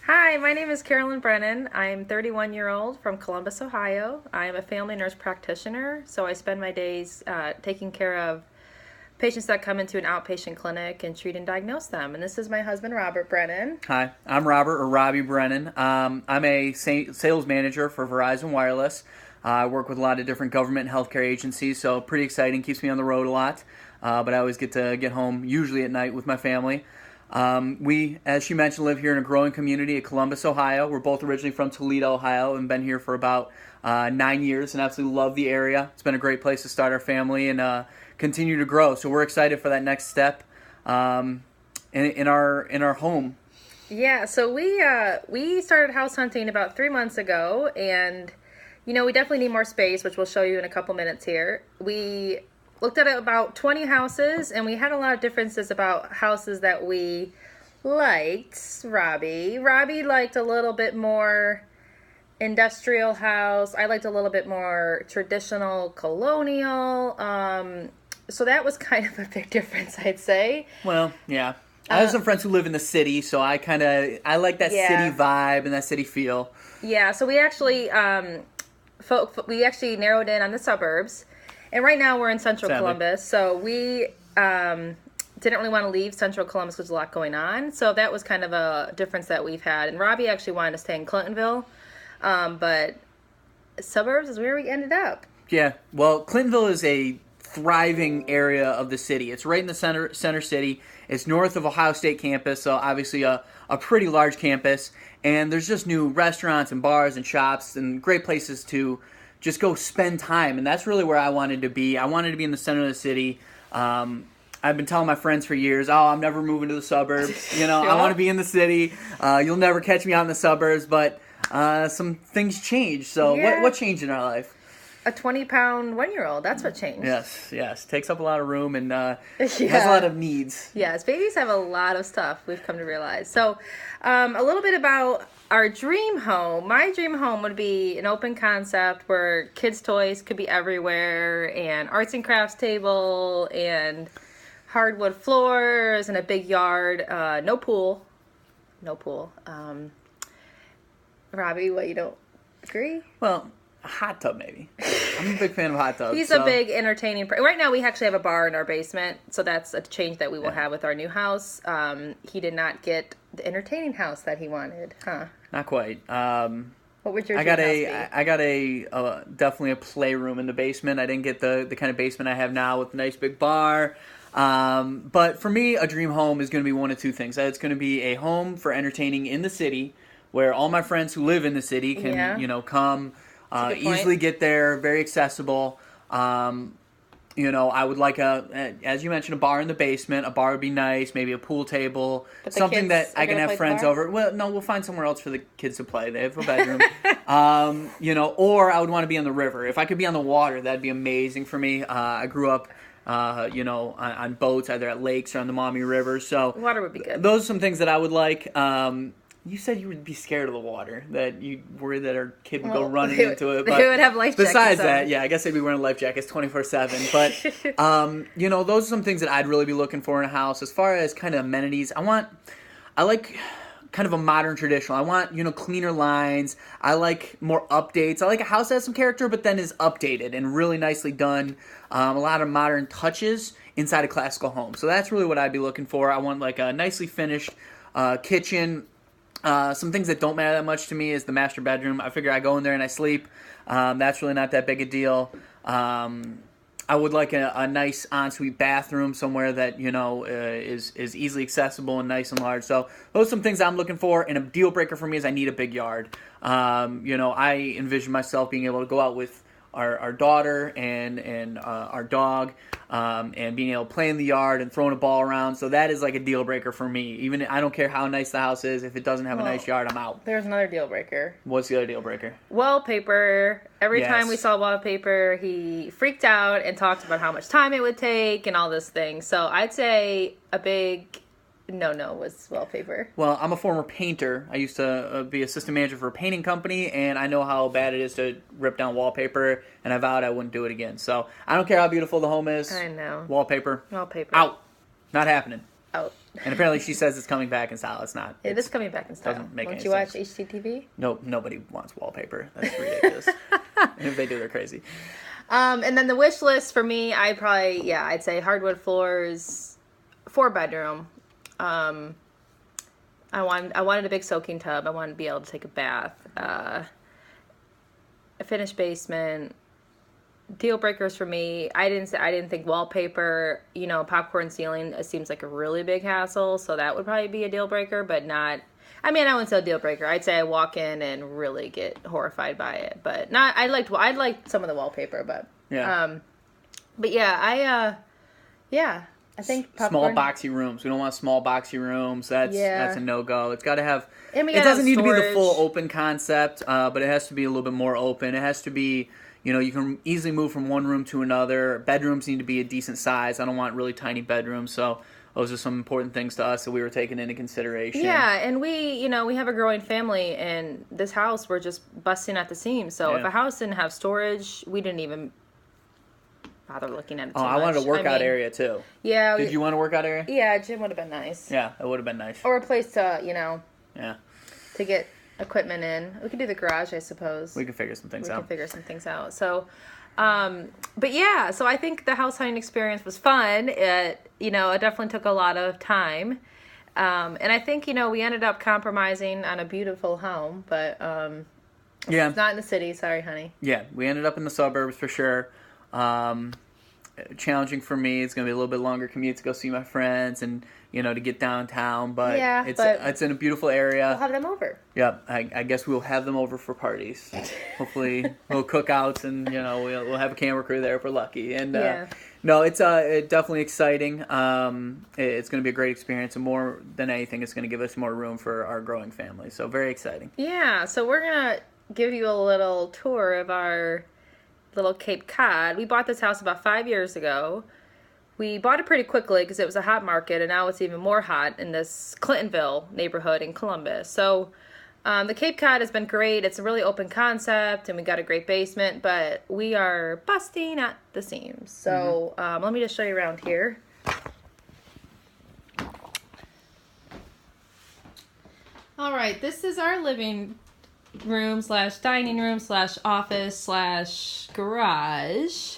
Hi, my name is Carolyn Brennan. I'm 31-year-old from Columbus, Ohio. I am a family nurse practitioner, so I spend my days taking care of patients that come into an outpatient clinic and treat and diagnose them. And this is my husband, Robert Brennan. Hi, I'm Robert, or Robbie Brennan. I'm a sales manager for Verizon Wireless. I work with a lot of different government and healthcare agencies, so pretty exciting. Keeps me on the road a lot, but I always get to get home, usually at night, with my family. We, as she mentioned, live here in a growing community at Columbus, Ohio. We're both originally from Toledo, Ohio, and been here for about 9 years and absolutely love the area. It's been a great place to start our family and continue to grow. So we're excited for that next step in our home. Yeah, so we started house hunting about 3 months ago, and we definitely need more space, which we'll show you in a couple minutes here. We looked at about 20 houses, and we had a lot of differences about houses that we liked. Robbie liked a little bit more industrial house. I liked a little bit more traditional colonial. So that was kind of a big difference, I'd say. Well, yeah. I have some friends who live in the city, so I like that city vibe and that city feel. Yeah, so we actually narrowed in on the suburbs. And right now we're in central Columbus, so we didn't really want to leave central Columbus because there's a lot going on. So that was kind of a difference that we've had. And Robbie actually wanted to stay in Clintonville, but suburbs is where we ended up. Yeah, well, Clintonville is a thriving area of the city. It's right in the center city. It's north of Ohio State campus, so obviously a pretty large campus. And there's just new restaurants and bars and shops and great places to just go spend time, and that's really where I wanted to be. I wanted to be in the center of the city. I've been telling my friends for years, I'm never moving to the suburbs. I want to be in the city. You'll never catch me out in the suburbs, but some things changed. So what changed in our life? A 20-pound 1-year-old. That's what changed. Yes. Takes up a lot of room and has a lot of needs. Yes, babies have a lot of stuff, we've come to realize. So a little bit about our dream home. My dream home would be an open concept where kids' toys could be everywhere, and arts and crafts table, and hardwood floors, and a big yard. No pool. Robbie, what, you don't agree? Well, a hot tub, maybe. I'm a big fan of hot tubs. He's a big entertaining. Right now, we actually have a bar in our basement, so that's a change that we will have with our new house. He did not get the entertaining house that he wanted, huh? Not quite. What would your I got definitely a playroom in the basement. I didn't get the kind of basement I have now with a nice big bar. But for me, a dream home is going to be one of two things. It's going to be a home for entertaining in the city, where all my friends who live in the city can come. Easily get there, very accessible. I would like as you mentioned, a bar in the basement. A bar would be nice, maybe a pool table, something that I can have friends over. Well, no, we'll find somewhere else for the kids to play. They have a bedroom. Or I would want to be on the river. If I could be on the water, that'd be amazing for me. I grew up, on boats, either at lakes or on the Maumee River. So water would be good. Those are some things that I would like. You said you would be scared of the water, that you worried that our kid would go running into it. But they would have life jackets. Besides that, yeah, I guess they'd be wearing life jackets 24/7. But, those are some things that I'd really be looking for in a house. As far as kind of amenities, I like kind of a modern traditional. I want, cleaner lines. I like more updates. I like a house that has some character, but then is updated and really nicely done. A lot of modern touches inside a classical home. So that's really what I'd be looking for. I want like a nicely finished kitchen. Some things that don't matter that much to me is the master bedroom. I figure I go in there and I sleep. That's really not that big a deal. I would like a nice ensuite bathroom somewhere that is easily accessible and nice and large. So those are some things I'm looking for. And a deal breaker for me is I need a big yard. I envision myself being able to go out with our daughter and our dog, and being able to play in the yard and throwing a ball around. So that is like a deal breaker for me. Even I don't care how nice the house is. If it doesn't have a nice yard, I'm out. There's another deal breaker. What's the other deal breaker? Wallpaper. Every time we saw wallpaper, he freaked out and talked about how much time it would take and all this thing. So I'd say a big no was wallpaper. Well, I'm a former painter. I used to be assistant manager for a painting company, and I know how bad it is to rip down wallpaper, and I vowed I wouldn't do it again. So I don't care how beautiful the home is. I know. Wallpaper. Wallpaper. Out. Not happening. out. And apparently she says it's coming back in style. It's not. It is coming back in style. Doesn't make Won't any you watch sense. HGTV? Nope, nobody wants wallpaper. That's ridiculous. And if they do, they're crazy. And then the wish list for me, I'd say hardwood floors, 4-bedroom. I wanted a big soaking tub. I wanted to be able to take a bath. A finished basement. Deal breakers for me. I didn't think wallpaper. Popcorn ceiling. It seems like a really big hassle, so that would probably be a deal breaker, but not. I mean, I wouldn't say a deal breaker. I'd say I walk in and really get horrified by it, but not. I liked some of the wallpaper, but yeah. But yeah, I think Small popcorn. boxy rooms. We don't want small boxy rooms. That's a no-go. It's got to have. And we It gotta have doesn't need to be the storage. full open concept, but it has to be a little bit more open. It has to be. You can easily move from one room to another. Bedrooms need to be a decent size. I don't want really tiny bedrooms. So those are some important things to us that we were taking into consideration. Yeah, and we have a growing family, and this house, we're just busting at the seams. So if a house didn't have storage, we didn't even bother looking at it too much. I wanted a workout area too. Yeah. Did you want a workout area? Yeah, gym would have been nice. Yeah, it would have been nice. Or a place to, Yeah. to get equipment in. We could do the garage, I suppose. We could figure some things out. So, but yeah, so I think the house hunting experience was fun. It definitely took a lot of time. And I think, we ended up compromising on a beautiful home, but it's not in the city. Sorry, honey. Yeah, we ended up in the suburbs for sure. Challenging for me. It's going to be a little bit longer commute to go see my friends and, to get downtown. But it's in a beautiful area. We'll have them over. Yeah, I guess we'll have them over for parties. Hopefully, we'll cookouts and, we'll have a camera crew there if we're lucky. And no, it's definitely exciting. It's going to be a great experience, and more than anything, it's going to give us more room for our growing family. So very exciting. Yeah, so we're going to give you a little tour of our little Cape Cod. We bought this house about 5 years ago. We bought it pretty quickly because it was a hot market, and now it's even more hot in this Clintonville neighborhood in Columbus. So the Cape Cod has been great. It's a really open concept, and we got a great basement, but we are busting at the seams. So let me just show you around here. All right, this is our living room / dining room / office / garage.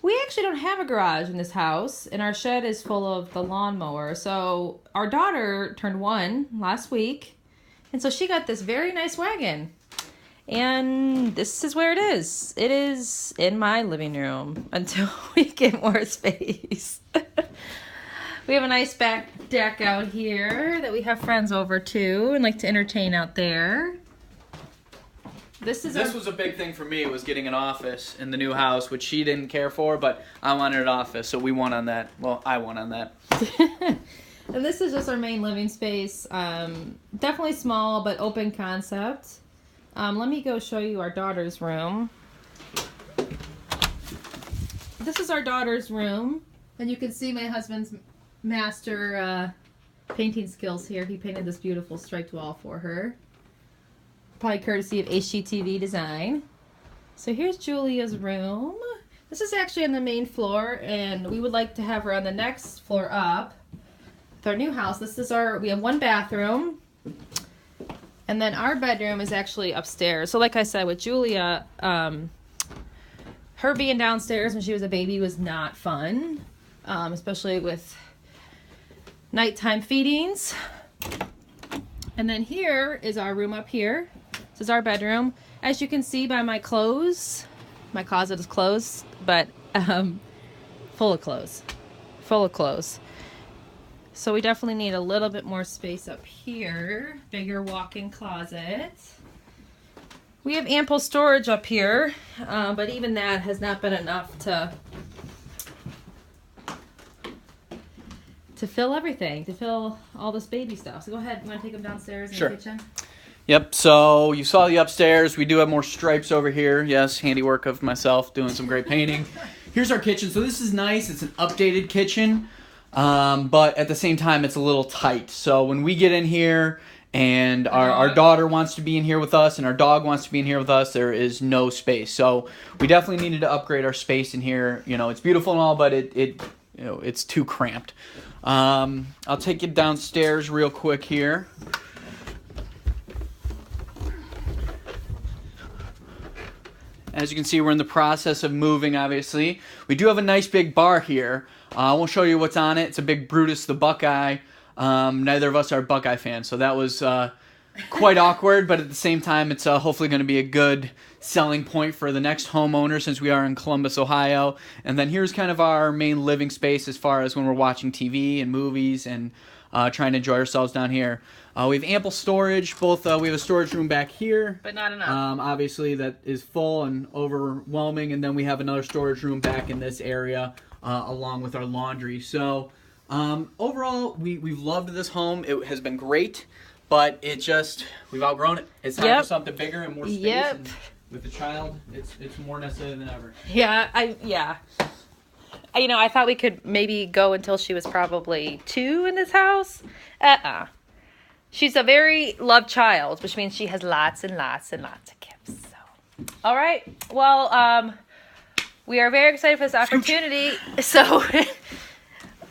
We actually don't have a garage in this house, and our shed is full of the lawnmower. So our daughter turned 1 last week, and so she got this very nice wagon. And this is where it is. It is in my living room until we get more space. We have a nice back deck out here that we have friends over to and like to entertain out there. This was a big thing for me, was getting an office in the new house, which she didn't care for, but I wanted an office, so we won on that. Well, I won on that. And this is just our main living space. Definitely small, but open concept. Let me go show you our daughter's room. This is our daughter's room, and you can see my husband's master painting skills here. He painted this beautiful striped wall for her. Probably courtesy of HGTV Design. So here's Julia's room. This is actually on the main floor, and we would like to have her on the next floor up with our new house. We have 1 bathroom, and then our bedroom is actually upstairs. So like I said, with Julia, her being downstairs when she was a baby was not fun, especially with nighttime feedings. And then here is our room up here. This is our bedroom. As you can see by my clothes, my closet is closed, but full of clothes. So we definitely need a little bit more space up here. Bigger walk-in closet. We have ample storage up here, but even that has not been enough to fill everything, to fill all this baby stuff. So go ahead, you want to take them downstairs in the kitchen? Yep, so you saw the upstairs. We do have more stripes over here. Yes, handiwork of myself doing some great painting. Here's our kitchen. So this is nice. It's an updated kitchen, but at the same time, it's a little tight. So when we get in here and our daughter wants to be in here with us and our dog wants to be in here with us, there is no space. So we definitely needed to upgrade our space in here. It's beautiful and all, but it it's too cramped. I'll take you downstairs real quick here. As you can see, we're in the process of moving, obviously. We do have a nice big bar here. I won't show you what's on it. It's a big Brutus the Buckeye. Neither of us are Buckeye fans, so that was quite awkward, but at the same time, it's hopefully going to be a good selling point for the next homeowner since we are in Columbus, Ohio. And then here's kind of our main living space as far as when we're watching TV and movies and trying to enjoy ourselves down here. We have ample storage. We have a storage room back here. But not enough. Obviously, that is full and overwhelming. And then we have another storage room back in this area along with our laundry. So overall, we've loved this home. It has been great, but we've outgrown it. It's time for something bigger and more space. Yep. And with a child, it's more necessary than ever. Yeah, I thought we could maybe go until she was probably 2 in this house. She's a very loved child, which means she has lots and lots and lots of gifts. So, all right. Well, we are very excited for this opportunity. So,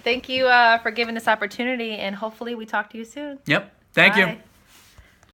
thank you for giving this opportunity, and hopefully we talk to you soon. Yep. Thank you. Bye.